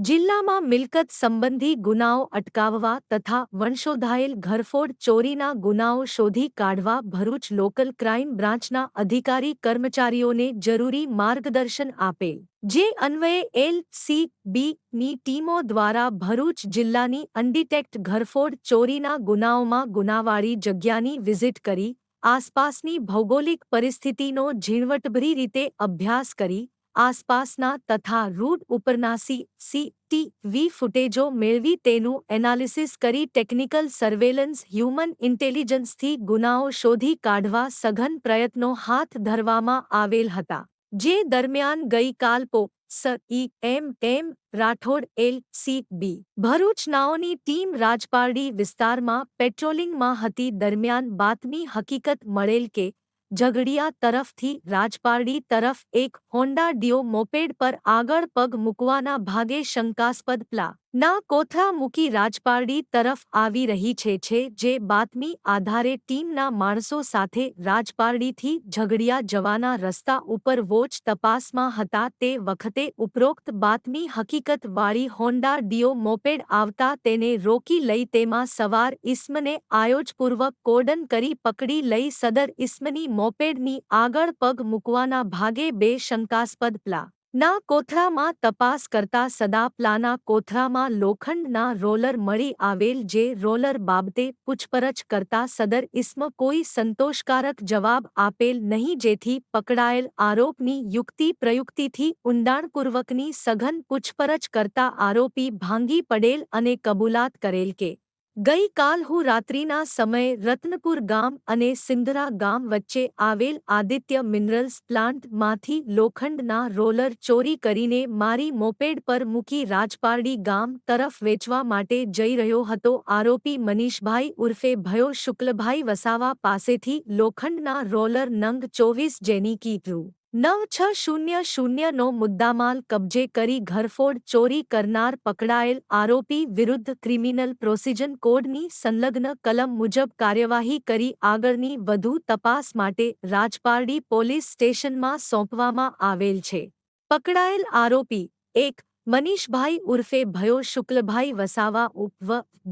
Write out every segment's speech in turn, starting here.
જિલ્લામાં મિલકત સંબંધી ગુનાઓ અટકાવવા તથા વંશોધાયેલ ઘરફોડ ચોરીના ગુનાઓ શોધી કાઢવા ભરૂચ લોકલ ક્રાઇમ બ્રાન્ચના અધિકારી કર્મચારીઓને જરૂરી માર્ગદર્શન આપેલ, જે અન્વયે એલ.સી.બી.ની ટીમો દ્વારા ભરૂચ જિલ્લાની અનડિટેક્ટ ઘરફોડ ચોરીના ગુનાઓમાં ગુનાવાળી જગ્યાની વિઝિટ કરી, આસપાસની ભૌગોલિક પરિસ્થિતિનો ઝીણવટભરી રીતે અભ્યાસ કરી, આસપાસના તથા રૂટ ઉપરના સીસીટીવી ફૂટેજો મેળવી તેનું એનાલિસિસ કરી ટેકનિકલ સર્વેલન્સ હ્યુમન ઇન્ટેલિજન્સથી ગુનાઓ શોધી કાઢવા સઘન પ્રયત્નો હાથ ધરવામાં આવેલ હતા, જે દરમિયાન ગઈકાલ એમ રાઠોડ એલ.સી.બી. ભરૂચ નાઓની ટીમ રાજપારડી વિસ્તારમાં પેટ્રોલિંગમાં હતી દરમિયાન બાતમી હકીકત મળેલ કે ઝઘડિયા તરફથી રાજપારડી તરફ એક હોન્ડા ડિયો મોપેડ પર આગળ પગ મૂકવાના ભાગે શંકાસ્પદ ના કોથળા મૂકી રાજપારડી તરફ આવી રહી છે જે બાતમી આધારે ટીમના માણસો સાથે રાજપારડીથી ઝઘડિયા જવાના રસ્તા ઉપર વોચ તપાસમાં હતા તે વખતે ઉપરોક્ત બાતમી હકીકત વાળી હોન્ડા ડિયો મોપેડ આવતા તેને રોકી લઈ તેમાં સવાર ઇસમને આયોજપૂર્વક કોર્ડન કરી પકડી લઈ સદર ઇસમની મોપેડની આગળ પગ મૂકવાના ભાગે બે શંકાસ્પદ ના કોથળામાં તપાસ કરતા સદા પ્લાના કોથળામાં લોખંડના રોલર મળી આવેલ, જે રોલર બાબતે પૂછપરછ કરતા સદર ઇસમ કોઈ સંતોષકારક જવાબ આપેલ નહીં, જેથી પકડાયેલ આરોપની યુક્તિ પ્રયુક્તિથી ઊંડાણપૂર્વકની સઘન પૂછપરછ કરતા આરોપી ભાંગી પડેલ અને કબૂલાત કરેલ કે ગઈકાલ રાત્રિના સમયે રત્નપુર ગામ અને સિંધરા ગામ વચ્ચે આવેલ આદિત્ય મિનરલ્સ પ્લાન્ટમાંથી લોખંડના રોલર ચોરી કરીને મારી મોપેડ પર મૂકી રાજપારડી ગામ તરફ વેચવા માટે જઈ રહ્યો હતો. આરોપી મનીષભાઈ ઉર્ફે ભયો શુક્લભાઈ વસાવા પાસેથી લોખંડના રોલર નંગ 24 જેની કી રૂ. 9600 નો મુદ્દામાલ કબજે કરી ઘરફોડ ચોરી કરનાર પકડાયેલ આરોપી વિરુદ્ધ ક્રિમિનલ પ્રોસિજર કોડની સંલગ્ન કલમ મુજબ કાર્યવાહી કરી આગળની વધુ તપાસ માટે રાજપારડી પોલીસ સ્ટેશનમાં સોંપવામાં આવેલ છે. પકડાયેલ આરોપી 1. મનીષભાઈ ઉર્ફે ભયો શુક્લભાઈ વસાવા ઉપ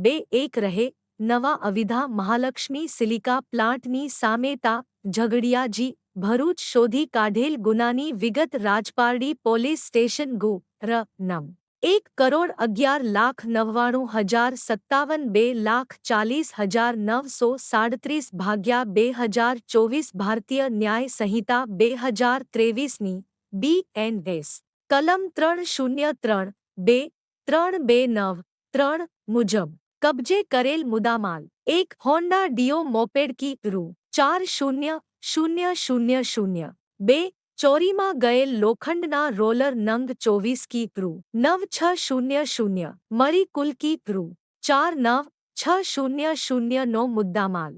2 રહે નવા અવિધા મહાલક્ષ્મી સિલિકા પ્લાન્ટની સામે તા ઝઘડિયા ભરૂચ શોધી કાઢેલ ગુનાની વિગત રાજપારડી પોલીસ સ્ટેશન ગુ. ર. નં. 1,11,99,057 2,40,937 ભાગ્યા 2024 ભારતીય ન્યાય સંહિતા 2023ની BNS કલમ 303(2)329(3) મુજબ કબજે કરેલ મુદ્દામાલ 1. હોન્ડા ડિયો મોપેડ કી રૂ. 40,000 2. ચોરીમાં ગયેલ લોખંડના રોલર નંગ 24 કી રૂ. 9600 મળી કુલ કી રૂ. 4,9600 નો મુદ્દામાલ